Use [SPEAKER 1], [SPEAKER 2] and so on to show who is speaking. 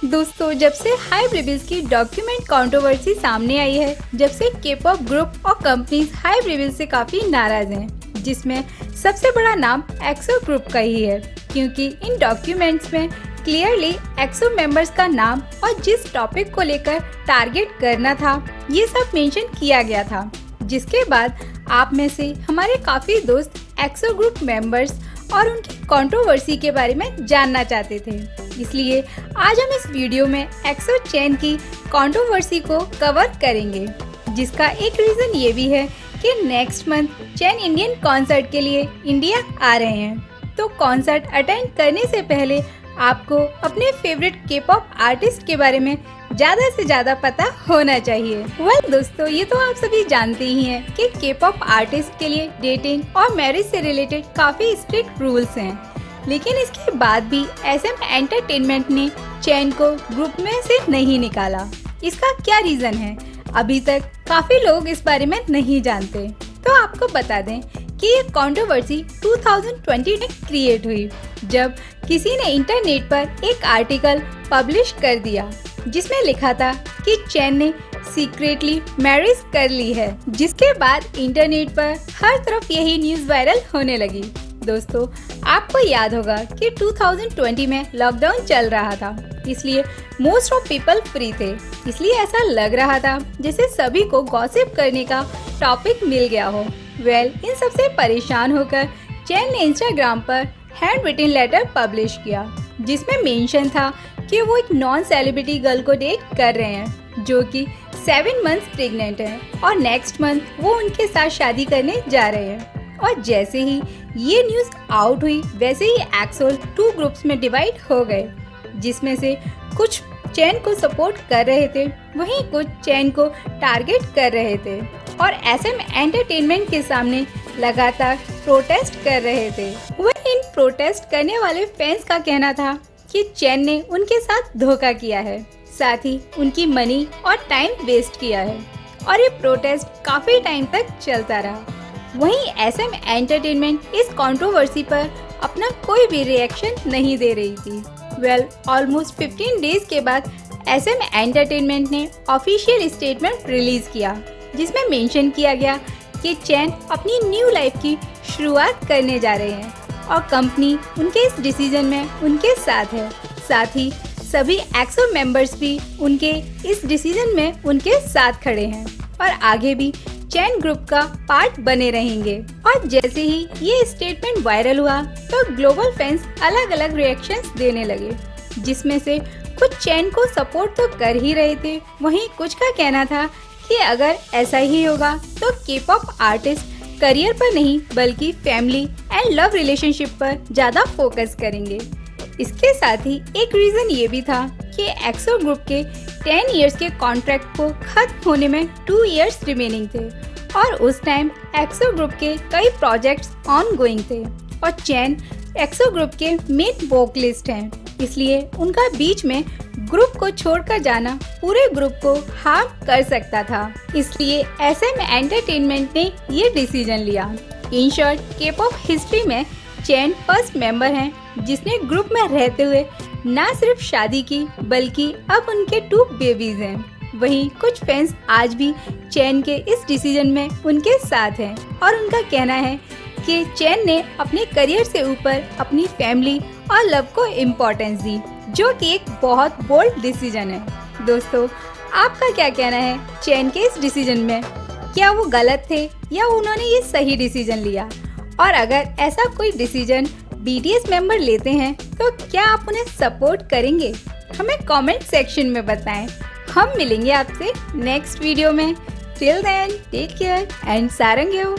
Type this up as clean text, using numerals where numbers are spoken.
[SPEAKER 1] दोस्तों, जब से हाइब रिवील्स की डॉक्यूमेंट कंट्रोवर्सी सामने आई है, जब से के-पॉप ग्रुप और कंपनीज हाइब रिवील्स से काफी नाराज हैं, जिसमें सबसे बड़ा नाम एक्सो ग्रुप का ही है, क्योंकि इन डॉक्यूमेंट्स में क्लियरली एक्सो मेंबर्स का नाम और जिस टॉपिक को लेकर टारगेट करना था, ये सब मेंशन किया गया था। जिसके बाद आप में से हमारे काफी दोस्त एक्सो ग्रुप मेंबर्स और उनकी कंट्रोवर्सी के बारे में जानना चाहते थे। इसलिए आज हम इस वीडियो में एक्सो चेन की कंट्रोवर्सी को कवर करेंगे, जिसका एक रीजन ये भी है कि next month chain Indian concert के लिए इंडिया आ रहे हैं। तो कॉन्सर्ट अटेंड करने से पहले आपको अपने फेवरेट के-पॉप आर्टिस्ट के बारे में ज्यादा से ज्यादा पता होना चाहिए। दोस्तों, ये तो आप सभी जानते ही हैं कि के-पॉप आर्टिस्ट के लिए डेटिंग और मैरिज से रिलेटेड काफी स्ट्रिक्ट रूल्स हैं, लेकिन इसके बाद भी SM एंटरटेनमेंट ने चेन को ग्रुप में से नहीं निकाला। इसका क्या रीजन है, अभी तक काफी लोग इस बारे में नहीं जानते। तो आपको बता दें कि ये कंट्रोवर्सी 2020 में क्रिएट हुई, जब किसी ने इंटरनेट पर एक आर्टिकल पब्लिश कर दिया जिसमें लिखा था कि चेन ने सीक्रेटली मैरिज कर ली है। जिसके बाद इंटरनेट पर हर तरफ यही न्यूज वायरल होने लगी। दोस्तों, आपको याद होगा कि 2020 में लॉकडाउन चल रहा था, इसलिए मोस्ट ऑफ पीपल फ्री थे, इसलिए ऐसा लग रहा था जैसे सभी को गॉसिप करने का टॉपिक मिल गया हो। इन सबसे परेशान होकर चेन ने इंस्टाग्राम पर हैंड रिटन लेटर पब्लिश किया, जिसमें मेंशन था कि वो एक नॉन सेलिब्रिटी गर्ल को डेट कर रहे हैं, जो कि 7 मंथ्स प्रेग्नेंट है और नेक्स्ट मंथ वो उनके साथ शादी करने जा रहे हैं। और जैसे ही ये न्यूज आउट हुई, वैसे ही एक्सो 2 ग्रुप्स में डिवाइड हो गए, जिसमें से कुछ चेन को सपोर्ट कर रहे थे, वहीं कुछ चेन को टारगेट कर रहे थे और SM एंटरटेनमेंट के सामने लगातार प्रोटेस्ट कर रहे थे। इन प्रोटेस्ट करने वाले फैंस का कहना था कि चेन ने उनके साथ धोखा किया है, साथ ही उनकी मनी और टाइम वेस्ट किया है, और ये प्रोटेस्ट काफी टाइम तक चलता रहा। वहीं SM एंटरटेनमेंट इस कंट्रोवर्सी पर अपना कोई भी रिएक्शन नहीं दे रही थी। ऑलमोस्ट 15 डेज के बाद SM एंटरटेनमेंट ने ऑफिशियल स्टेटमेंट रिलीज किया, जिसमें मेंशन किया गया कि चेन अपनी न्यू लाइफ की शुरुआत करने जा रहे हैं और कंपनी उनके इस डिसीजन में उनके साथ है। साथ ही सभी एक्सो मेंबर्स भी उनके इस डिसीजन में उनके साथ खड़े हैं और आगे भी चेन ग्रुप का पार्ट बने रहेंगे। और जैसे ही ये स्टेटमेंट वायरल हुआ, तो ग्लोबल फैंस अलग अलग रिएक्शंस देने लगे, जिसमें से कुछ चेन को सपोर्ट तो कर ही रहे थे, वहीं कुछ का कहना था कि अगर ऐसा ही होगा तो के-पॉप आर्टिस्ट करियर पर नहीं बल्कि फैमिली एंड लव रिलेशनशिप पर ज्यादा फोकस करेंगे। इसके साथ ही एक रीजन ये भी था कि एक्सो ग्रुप के 10 इयर्स के कॉन्ट्रैक्ट को खत्म होने में 2 इयर्स रिमेनिंग थे और उस टाइम एक्सो ग्रुप के कई प्रोजेक्ट्स ऑन गोइंग थे और चेन एक्सो ग्रुप के मेन वोकलिस्ट हैं, इसलिए उनका बीच में ग्रुप को छोड़कर जाना पूरे ग्रुप को हार्म कर सकता था। इसलिए SM एंटरटेनमेंट ने ये डिसीजन लिया। इन शॉर्ट, के-पॉप हिस्ट्री में चेन फर्स्ट मेंबर हैं जिसने ग्रुप में रहते हुए न सिर्फ शादी की, बल्कि अब उनके 2 बेबीज हैं। वहीं कुछ फैंस आज भी चेन के इस डिसीजन में उनके साथ हैं और उनका कहना है कि चेन ने अपने करियर से ऊपर अपनी फैमिली और लव को इम्पोर्टेंस दी, जो कि एक बहुत बोल्ड डिसीजन है। दोस्तों, आपका क्या कहना है चेन के इस डिसीजन में? क्या वो गलत थे या उन्होंने ये सही डिसीजन लिया? और अगर ऐसा कोई डिसीजन BTS मेंबर लेते हैं तो क्या आप उन्हें सपोर्ट करेंगे? हमें कमेंट सेक्शन में बताएं। हम मिलेंगे आपसे नेक्स्ट वीडियो में। Till then, take care and Sarang.